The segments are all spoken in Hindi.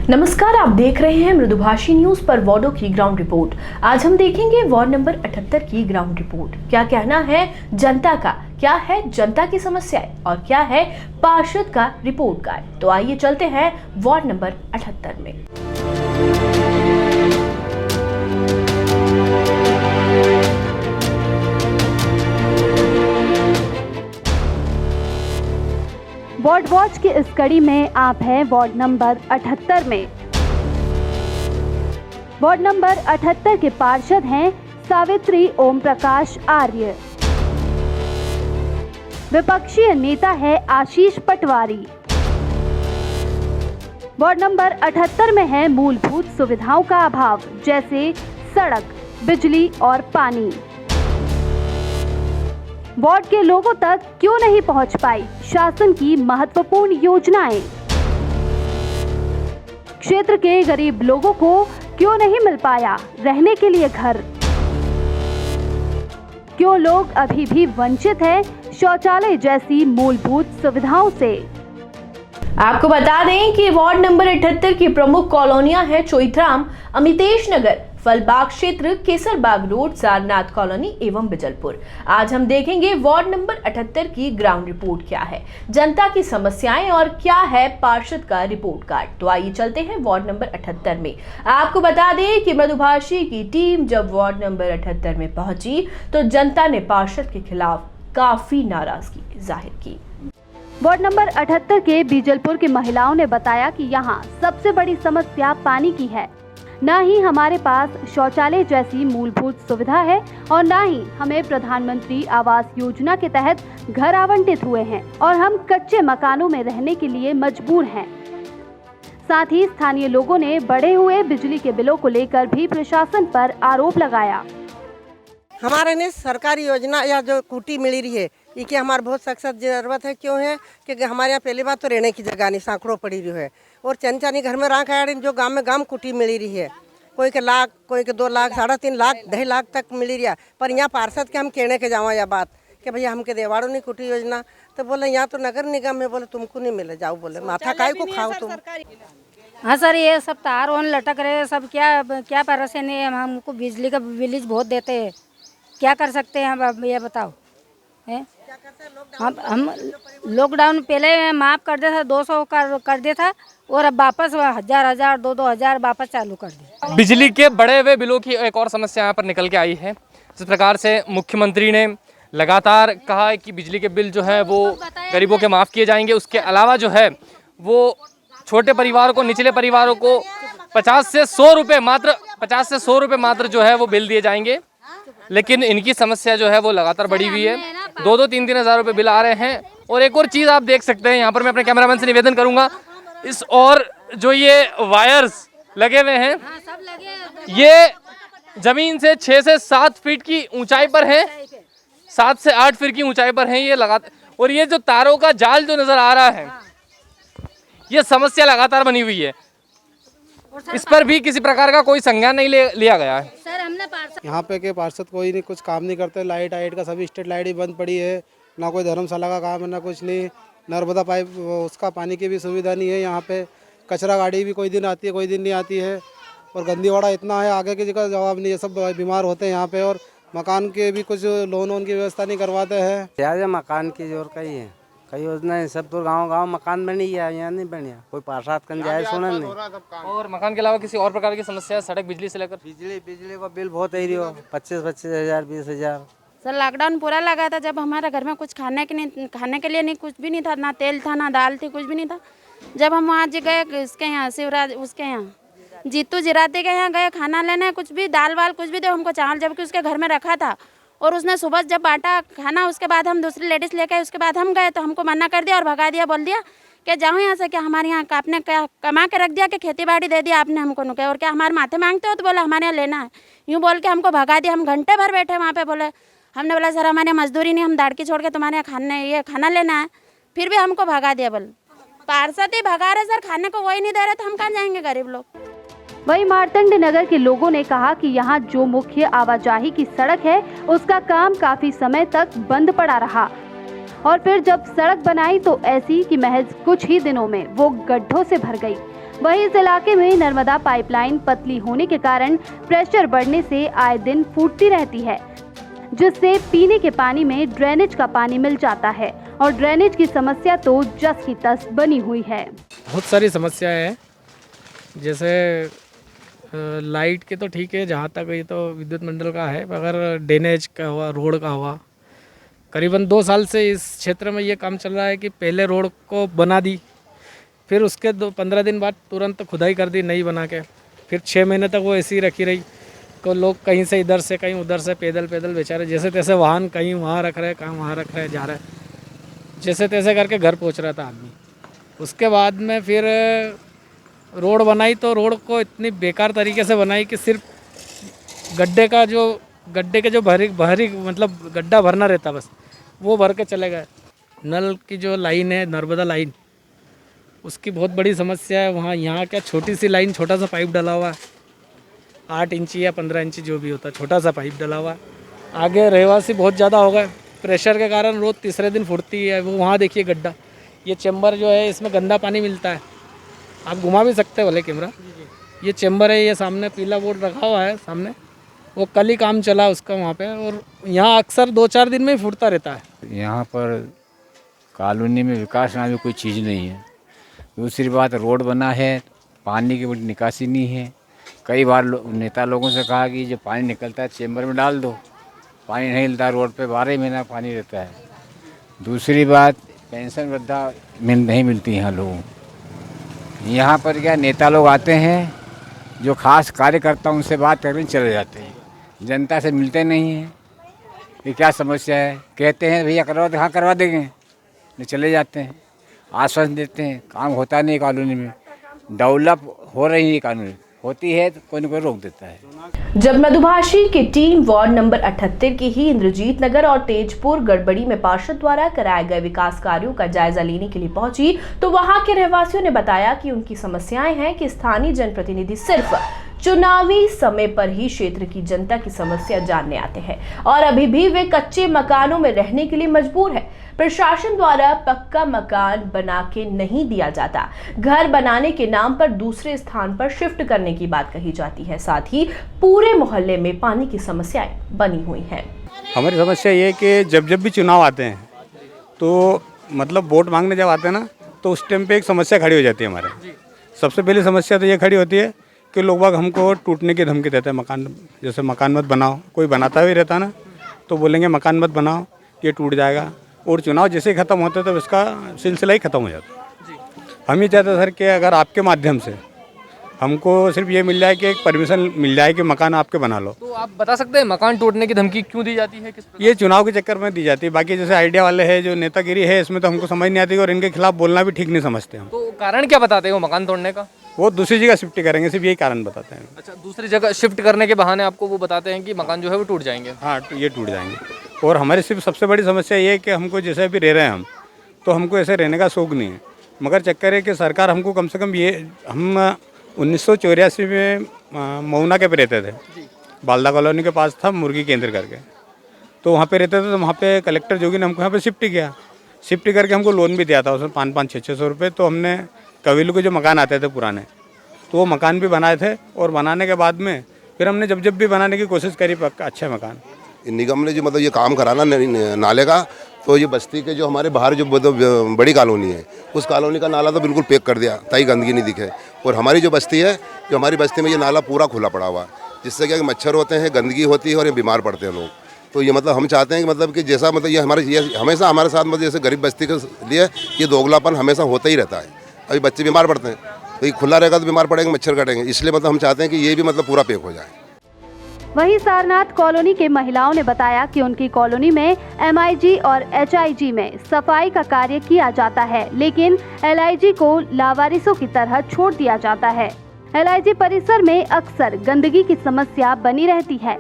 नमस्कार, आप देख रहे हैं मृदुभाषी न्यूज पर वार्डों की ग्राउंड रिपोर्ट। आज हम देखेंगे वार्ड नंबर 78 की ग्राउंड रिपोर्ट। क्या कहना है जनता का, क्या है जनता की समस्याएं और क्या है पार्षद का रिपोर्ट कार्ड। तो आइए चलते हैं वार्ड नंबर 78 में। वार्ड वॉच की इस कड़ी में आप हैं वार्ड नंबर 78 में। वार्ड नंबर 78 के पार्षद हैं सावित्री ओम प्रकाश आर्य। विपक्षी नेता है आशीष पटवारी। वार्ड नंबर 78 में है मूलभूत सुविधाओं का अभाव, जैसे सड़क, बिजली और पानी। वार्ड के लोगों तक क्यों नहीं पहुंच पाई शासन की महत्वपूर्ण योजनाएं? क्षेत्र के गरीब लोगों को क्यों नहीं मिल पाया रहने के लिए घर? क्यों लोग अभी भी वंचित हैं शौचालय जैसी मूलभूत सुविधाओं से? आपको बता दें कि वार्ड नंबर 78 की प्रमुख कॉलोनियां हैं चोइथराम, अमितेश नगर, फलबाग क्षेत्र, केसरबाग रोड, सारनाथ कॉलोनी एवं बिजलपुर। आज हम देखेंगे वार्ड नंबर 78 की ग्राउंड रिपोर्ट क्या है, जनता की समस्याएं और क्या है पार्षद का रिपोर्ट कार्ड। तो आइए चलते हैं वार्ड नंबर 78 में। आपको बता दें कि मृदुभाषी की टीम जब वार्ड नंबर 78 में पहुंची तो जनता ने पार्षद के खिलाफ काफी नाराजगी जाहिर की। वार्ड नंबर 78 के बीजलपुर की महिलाओं ने बताया कि यहाँ सबसे बड़ी समस्या पानी की है। न ही हमारे पास शौचालय जैसी मूलभूत सुविधा है और न ही हमें प्रधानमंत्री आवास योजना के तहत घर आवंटित हुए हैं और हम कच्चे मकानों में रहने के लिए मजबूर हैं। साथ ही स्थानीय लोगों ने बढ़े हुए बिजली के बिलों को लेकर भी प्रशासन पर आरोप लगाया। हमारे ने सरकारी योजना या जो कुटी मिली रही है ये कि हमारे बहुत सख्त जरूरत है। क्यों है कि हमारे यहाँ पहली बात तो रहने की जगह नहीं, सांकड़ों पड़ी रही है और चंचानी घर में राख आया जो गांव में गांव कुटी मिली रही है। कोई के लाख, कोई के 2 लाख, 3.5 लाख, 2.5 लाख तक मिली रही है। पर यहाँ पार्षद के हम कहने के जावा यह बात कि भैया हमके देवाड़ो नहीं कुटी योजना, तो बोले यहाँ तो नगर निगम में, बोले तुमको नहीं मिले, जाओ, बोले माथा काय को खाओ तुम। हाँ सर, ये सब तार वन लटक रहे सब, क्या परेशानी नहीं, हमको बिजली का बिल बहुत देते हैं, क्या कर सकते हैं हम, ये बताओ है? हम लॉकडाउन पहले माफ़ कर देता, 200 कर देता और अब वापस 1000 2-2000 वापस चालू कर दिया। बिजली के बढ़े हुए बिलों की एक और समस्या यहाँ पर निकल के आई है। जिस प्रकार से मुख्यमंत्री ने लगातार कहा है कि बिजली के बिल जो है वो गरीबों के माफ़ किए जाएंगे, उसके अलावा जो है वो छोटे परिवारों को, निचले परिवारों को 50 से 100 रुपये मात्र जो है वो बिल दिए जाएंगे। लेकिन इनकी समस्या जो है वो लगातार बढ़ी हुई है, 2-3 हज़ार रुपये बिल आ रहे हैं। और एक और चीज़ आप देख सकते हैं, यहाँ पर मैं अपने कैमरामैन से निवेदन करूँगा, इस और जो ये वायर्स लगे हुए हैं ये जमीन से 6 से 7 फीट की ऊंचाई पर है, 7 से 8 फीट की ऊंचाई पर है ये लगातार। और ये जो तारों का जाल जो नजर आ रहा है, ये समस्या लगातार बनी हुई है, इस पर भी किसी प्रकार का कोई संज्ञान नहीं लिया गया है। सर हमने यहाँ पे के पार्षद कोई नहीं, कुछ काम नहीं करते। लाइट का सभी स्ट्रीट लाइट ही बंद पड़ी है, ना कोई धर्मशाला का काम है, ना कुछ नहीं। नर्मदा पाइप उसका पानी की भी सुविधा नहीं है। यहाँ पे कचरा गाड़ी भी कोई दिन आती है, कोई दिन नहीं आती है। और गंदीवाड़ा इतना है, आगे की जगह जवाब नहीं है, सब बीमार होते हैं यहाँ पे। और मकान के भी कुछ लोन की व्यवस्था नहीं करवाते हैं। यार मकान की जोर कई है, कई योजना है, सब तो गांव मकान बनी है, यहाँ नहीं बनी। कोई पार्षद कन जाए सुना नहीं। और मकान के अलावा किसी और प्रकार की समस्या, सड़क, बिजली से लेकर बिजली का बिल बहुत है, 25 हज़ार 20 हज़ार। सर लॉकडाउन पूरा लगा था, जब हमारे घर में कुछ खाने के लिए नहीं, कुछ भी नहीं था, ना तेल था, ना दाल थी, कुछ भी नहीं था। जब हम वहाँ गए उसके यहाँ शिवराज, उसके यहाँ जीतू जिराते के यहाँ गए खाना लेने, कुछ भी दाल वाल कुछ भी दे हमको चावल, जबकि उसके घर में रखा था। और उसने सुबह जब बांटा खाना, उसके बाद हम दूसरी लेडीज़ लेके आए, उसके बाद हम गए तो हमको मना कर दिया और भगा दिया, बोल दिया कि जाओ यहाँ से, क्या हमारे यहाँ आपने क्या कमा के रख दिया कि खेती बाड़ी दे दिया आपने हमको नुके, और क्या हमारे माथे मांगते हो? तो बोला हमारे यहाँ लेना है, यूँ बोल के हमको भगा दिया। हम घंटे भर बैठे वहाँ पे, बोले, हमने बोला सर हमारे मजदूरी नहीं, हम दाड़की छोड़ के तुम्हारे यहाँ खाना लेना है, फिर भी हमको भगा दिया। बोल पार्षद ही भगा रहे सर, खाने को वही नहीं दे रहे तो हम कहाँ जाएंगे गरीब लोग। वहीं मार्तंड नगर के लोगों ने कहा कि यहाँ जो मुख्य आवाजाही की सड़क है उसका काम काफी समय तक बंद पड़ा रहा और फिर जब सड़क बनाई तो ऐसी कि महज कुछ ही दिनों में वो गड्ढों से भर गई। वहीं इस इलाके में नर्मदा पाइपलाइन पतली होने के कारण प्रेशर बढ़ने से आए दिन फूटती रहती है, जिससे पीने के पानी में ड्रेनेज का पानी मिल जाता है और ड्रेनेज की समस्या तो जस की तस बनी हुई है। बहुत सारी समस्याएं हैं, जैसे लाइट के तो ठीक है, जहाँ तक ये तो विद्युत मंडल का है, अगर ड्रेनेज का हुआ, रोड का हुआ, करीबन 2 साल से इस क्षेत्र में ये काम चल रहा है कि पहले रोड को बना दी, फिर उसके 15 दिन बाद तुरंत खुदाई कर दी नई बना के, फिर 6 महीने तक वो ऐसी ही रखी रही। को लोग कहीं से इधर से कहीं उधर से पैदल बेचारे जैसे तैसे वाहन कहीं वहाँ रख रहे, कहीं वहाँ रख रहे, जा रहे, जैसे तैसे करके घर पहुँच रहा था आदमी। उसके बाद में फिर रोड बनाई तो रोड को इतनी बेकार तरीके से बनाई कि सिर्फ गड्ढे के जो भरी मतलब गड्ढा भरना रहता बस वो भर के चले गए। नल की जो लाइन है, नर्मदा लाइन, उसकी बहुत बड़ी समस्या है वहाँ। यहाँ क्या छोटी सी लाइन, छोटा सा पाइप डला हुआ है, 8 इंची या 15 इंची जो भी होता है, छोटा सा पाइप डला हुआ है। आगे रहवासी बहुत ज़्यादा हो गए, प्रेशर के कारण रोज़ तीसरे दिन फुटती है। वो वहाँ देखिए गड्ढा, ये चैम्बर जो है इसमें गंदा पानी मिलता है, आप घुमा भी सकते हो भले कैमरा। ये चैम्बर है, ये सामने पीला बोर्ड रखा हुआ है सामने, वो कल ही काम चला उसका वहाँ पे, और यहाँ अक्सर 2-4 दिन में ही फूटता रहता है। यहाँ पर कॉलोनी में विकास नाम की कोई चीज़ नहीं है। दूसरी बात, रोड बना है, पानी की बड़ी निकासी नहीं है। कई बार नेता लोगों से कहा कि जो पानी निकलता है चैम्बर में डाल दो, पानी नहीं मिलता, रोड पे 12 महीना पानी रहता है। दूसरी बात, पेंशन वृद्धा नहीं मिलती यहाँ लोगों को। यहाँ पर क्या नेता लोग आते हैं, जो खास कार्यकर्ता उनसे बात करके चले जाते हैं, जनता से मिलते नहीं हैं। ये क्या समस्या है, कहते हैं भैया करवा दे, हाँ करवा देंगे, नहीं चले जाते हैं, आश्वासन देते हैं, काम होता नहीं कॉलोनी में। डेवलप हो रही है कॉलोनी, होती है तो कोई न कोई रोक देता है। जब मधुभाषी की टीम वार्ड नंबर 78 की ही इंद्रजीत नगर और तेजपुर गड़बड़ी में पार्षद द्वारा कराए गए विकास कार्यों का जायजा लेने के लिए पहुंची, तो वहां के रहवासियों ने बताया कि उनकी समस्याएं हैं कि स्थानीय जनप्रतिनिधि सिर्फ चुनावी समय पर ही क्षेत्र की जनता की समस्या जानने आते हैं और अभी भी वे कच्चे मकानों में रहने के लिए मजबूर है। प्रशासन द्वारा पक्का मकान बना के नहीं दिया जाता, घर बनाने के नाम पर दूसरे स्थान पर शिफ्ट करने की बात कही जाती है। साथ ही पूरे मोहल्ले में पानी की समस्याएं बनी हुई हैं। हमारी समस्या ये है कि जब भी चुनाव आते हैं तो मतलब वोट मांगने जब आते हैं ना, तो उस टाइम पे एक समस्या खड़ी हो जाती है हमारे। सबसे पहली समस्या तो ये खड़ी होती है कि लोग बाग हमको टूटने की धमकी देते हैं। मकान, जैसे मकान मत बनाओ, कोई बनाता भी रहता ना तो बोलेंगे मकान मत बनाओ, ये टूट जाएगा। और चुनाव जैसे ही ख़त्म होते तो इसका सिलसिला ही ख़त्म हो जाता। हम ये चाहते सर कि अगर आपके माध्यम से हमको सिर्फ ये मिल जाए कि एक परमिशन मिल जाए कि मकान आपके बना लो। तो आप बता सकते हैं मकान टूटने की धमकी क्यों दी जाती है? ये चुनाव के चक्कर में दी जाती है। बाकी जैसे आइडिया वाले हैं, जो नेतागिरी है, इसमें तो हमको समझ नहीं आती और इनके खिलाफ बोलना भी ठीक नहीं समझते हम। तो कारण क्या बताते हैं वो मकान तोड़ने का? वो दूसरी जगह शिफ्ट करेंगे, सिर्फ यही कारण बताते हैं। अच्छा, दूसरी जगह शिफ्ट करने के बहाने आपको वो बताते हैं कि मकान जो है वो टूट जाएंगे? हाँ, ये टूट जाएंगे। और हमारी सिर्फ सबसे बड़ी समस्या ये है कि हमको जैसे अभी रह रहे हैं हम, तो हमको ऐसे रहने का शौक नहीं है। मगर चक्कर है कि सरकार हमको कम से कम ये, हम 1984 में मऊना के पे रहते थे, बालदा कॉलोनी के पास था मुर्गी केंद्र करके, तो वहाँ पे रहते थे। तो वहाँ पे कलेक्टर जोगी ने हमको यहाँ पे शिफ्ट किया, शिफ्ट करके हमको लोन भी दिया था उसमें 500 600 रुपये। तो हमने कबीलों के जो मकान आते थे पुराने, तो वो मकान भी बनाए थे। और बनाने के बाद में फिर हमने जब भी बनाने की कोशिश करी पक्का अच्छे मकान। निगम ने जो मतलब ये काम कराना नाले का, तो ये बस्ती के जो हमारे बाहर जो बड़ी कॉलोनी है, उस कॉलोनी का नाला तो बिल्कुल पैक कर दिया ताकि गंदगी नहीं दिखे। और हमारी जो बस्ती है, जो हमारी बस्ती में ये नाला पूरा खुला पड़ा हुआ है, जिससे क्या मच्छर होते हैं, गंदगी होती है और ये बीमार पड़ते हैं लोग। तो ये मतलब हम चाहते हैं कि मतलब कि जैसा मतलब ये हमेशा हमारे साथ मतलब जैसे गरीब बस्ती के लिए ये दोगलापन हमेशा होता ही रहता है। अभी बच्चे बीमार पड़ते हैं, तो ये खुला रहेगा तो बीमार पड़ेंगे, मच्छर काटेंगे। इसलिए मतलब हम चाहते हैं कि ये भी मतलब पूरा पैक हो जाए। वहीं सारनाथ कॉलोनी के महिलाओं ने बताया कि उनकी कॉलोनी में MIG और HIG में सफाई का कार्य किया जाता है, लेकिन LIG को लावारिसों की तरह छोड़ दिया जाता है। LIG परिसर में अक्सर गंदगी की समस्या बनी रहती है।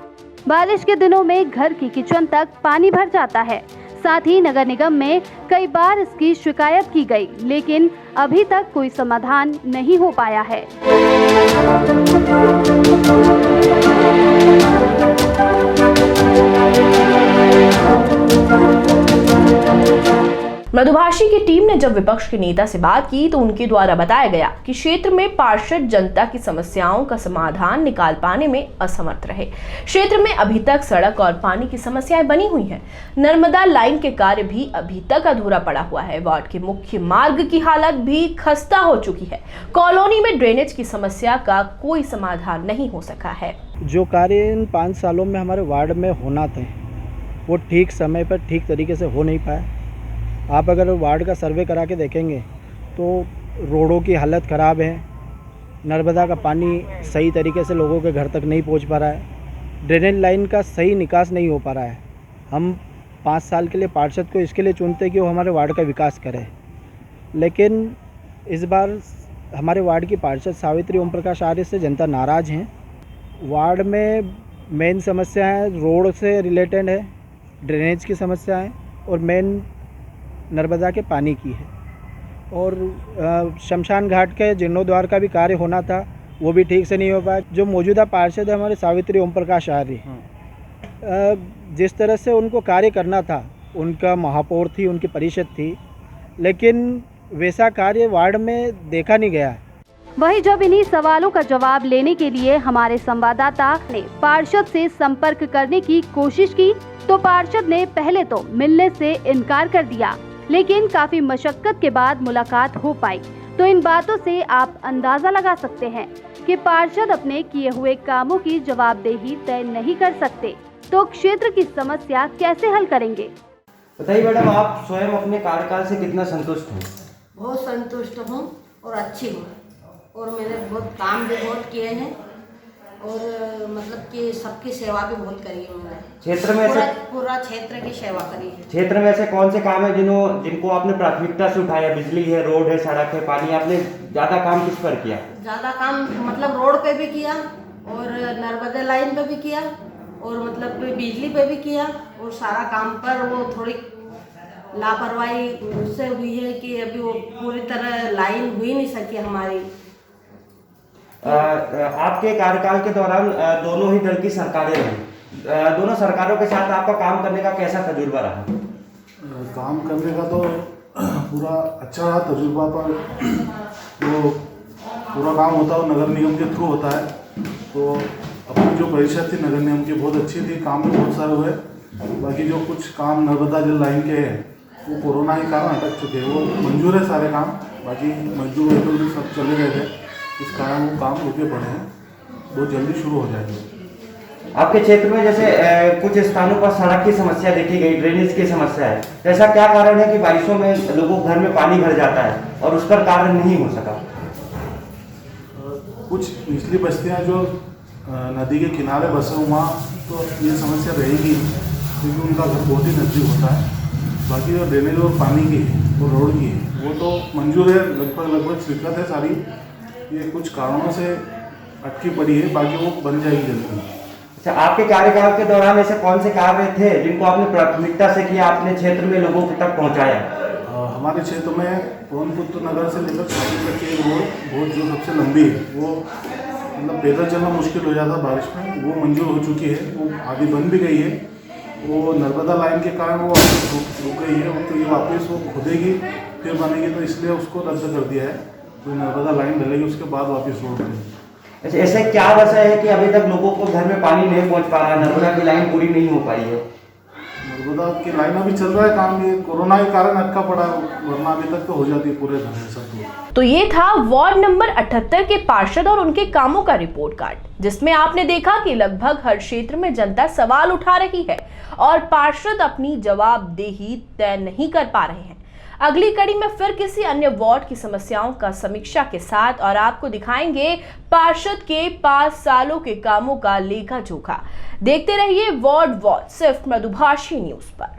बारिश के दिनों में घर की किचन तक पानी भर जाता है। साथ ही नगर निगम में कई बार इसकी शिकायत की गई, लेकिन अभी तक कोई समाधान नहीं हो पाया है। मृदुभाषी की टीम ने जब विपक्ष के नेता से बात की तो उनके द्वारा बताया गया कि क्षेत्र में पार्षद जनता की समस्याओं का समाधान निकाल पाने में असमर्थ रहे। क्षेत्र में अभी तक सड़क और पानी की समस्याएं बनी हुई हैं। नर्मदा लाइन के कार्य भी अभी तक अधूरा पड़ा हुआ है। वार्ड के मुख्य मार्ग की हालत भी खस्ता हो चुकी है। कॉलोनी में ड्रेनेज की समस्या का कोई समाधान नहीं हो सका है। जो कार्य इन 5 सालों में हमारे वार्ड में होना थे वो ठीक समय पर ठीक तरीके से हो नहीं पाया। आप अगर वार्ड का सर्वे करा के देखेंगे तो रोडों की हालत ख़राब है, नर्मदा का पानी सही तरीके से लोगों के घर तक नहीं पहुंच पा रहा है, ड्रेनेज लाइन का सही निकास नहीं हो पा रहा है। हम 5 साल के लिए पार्षद को इसके लिए चुनते हैं कि वो हमारे वार्ड का विकास करे, लेकिन इस बार हमारे वार्ड की पार्षद सावित्री ओम प्रकाश आर्य से जनता नाराज़ हैं। वार्ड में मेन समस्या है रोड से रिलेटेड है, ड्रेनेज की समस्या है और मेन नर्मदा के पानी की है। और शमशान घाट के जीर्णोद्वार का भी कार्य होना था, वो भी ठीक से नहीं हो पाया। जो मौजूदा पार्षद है हमारे सावित्री ओम प्रकाश आर्य, जिस तरह से उनको कार्य करना था, उनका महापौर थी, उनकी परिषद थी, लेकिन वैसा कार्य वार्ड में देखा नहीं गया। वहीं जब इन्हीं सवालों का जवाब लेने के लिए हमारे संवाददाता ने पार्षद से संपर्क करने की कोशिश की तो पार्षद ने पहले तो मिलने से इनकार कर दिया, लेकिन काफी मशक्कत के बाद मुलाकात हो पाई। तो इन बातों से आप अंदाजा लगा सकते हैं कि पार्षद अपने किए हुए कामों की जवाबदेही तय नहीं कर सकते तो क्षेत्र की समस्या कैसे हल करेंगे। बताइए मैडम, आप स्वयं अपने कार्यकाल से कितना संतुष्ट हैं? बहुत संतुष्ट हूँ और अच्छी हूँ और मैंने बहुत काम भी बहुत किए हैं और मतलब कि सबकी सेवा भी बहुत करी है मैंने। क्षेत्र में पूरा क्षेत्र की सेवा करी है। क्षेत्र में ऐसे कौन से काम है जिनको आपने प्राथमिकता से उठाया? बिजली है, रोड है, सड़क है, पानी। आपने ज्यादा काम किस पर किया? ज्यादा काम मतलब रोड पे भी किया और नर्मदा लाइन पे भी किया और मतलब बिजली पे भी किया और सारा काम पर वो थोड़ी लापरवाही उससे हुई है कि अभी वो पूरी तरह लाइन हुई नहीं सकी हमारी। आपके कार्यकाल के दौरान दोनों ही दल की सरकारें रही, दोनों सरकारों के साथ आपका काम करने का कैसा तजुर्बा रहा? काम करने का तो पूरा अच्छा रहा तजुर्बा, पर वो पूरा काम होता है वो नगर निगम के थ्रू होता है। तो अपनी जो परिषद थी नगर निगम की बहुत अच्छी थी, काम भी बहुत सारे हुए। बाकी जो कुछ काम नर्मदा जल लाइन के हैं वो कोरोना के कारण अटक चुके हैं, वो मंजूर है सारे काम, बाकी मजदूर व्हीकल भी सब चले गए थे, इस कारण वो काम रुके पड़े हैं, बहुत जल्दी शुरू हो जाएंगे। आपके क्षेत्र में जैसे कुछ स्थानों पर सड़क की समस्या देखी गई, ड्रेनेज की समस्या है, तो ऐसा क्या कारण है कि बारिशों में लोगों के घर में पानी भर जाता है और उस पर कार्य नहीं हो सका? कुछ निचली बस्तियां जो नदी के किनारे बसे वहाँ तो ये समस्या रहेगी क्योंकि उनका घर बहुत ही नजदीक होता है। बाकी जो ड्रेनेज और पानी की और रोड की वो तो मंजूर है, लगभग स्वीकृत है सारी। ये कुछ कारणों से अटकी पड़ी है, बाकी वो बन जाएगी जल्दी। अच्छा, आपके कार्यकाल के दौरान ऐसे कौन से कार्य थे जिनको आपने प्राथमिकता से किया, अपने क्षेत्र में लोगों तक पहुंचाया? हमारे क्षेत्र में पवनपुत्र नगर से लेकर छाती तक की रोड बहुत जो सबसे लंबी है, वो मतलब पैदल चलना मुश्किल हो जाता बारिश में, वो मंजूर हो चुकी है, वो आधी बन भी गई है। वो नर्मदा लाइन के कारण वो वापस रुक गई है, तो ये वापस वो खुदेगी फिर बनेगी, तो इसलिए उसको रद्द कर दिया है। तो नर्मदा लाइन डलेगी उसके बाद वापस रोड बनेगी। अच्छा, ऐसे क्या वजह है कि अभी तक लोगों को घर में पानी नहीं पहुंच पा रहा है, नर्मदा की लाइन पूरी नहीं हो पाई है? नर्मदा की लाइन अभी चल रहा है काम, ये कोरोना के कारण अटका पड़ा, वरना अभी तक तो हो जाती है पूरे घर में सब। तो ये था वार्ड नंबर 78 के पार्षद और उनके कामों का रिपोर्ट कार्ड, जिसमें आपने देखा कि लगभग हर क्षेत्र में जनता सवाल उठा रही है और पार्षद अपनी जवाबदेही तय नहीं कर पा रहे हैं। अगली कड़ी में फिर किसी अन्य वार्ड की समस्याओं का समीक्षा के साथ और आपको दिखाएंगे पार्षद के 5 सालों के कामों का लेखा जोखा। देखते रहिए वार्ड वॉच, सिर्फ मृदुभाषी न्यूज पर।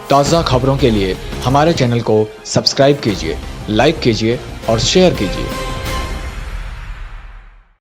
ताज़ा खबरों के लिए हमारे चैनल को सब्सक्राइब कीजिए, लाइक कीजिए और शेयर कीजिए।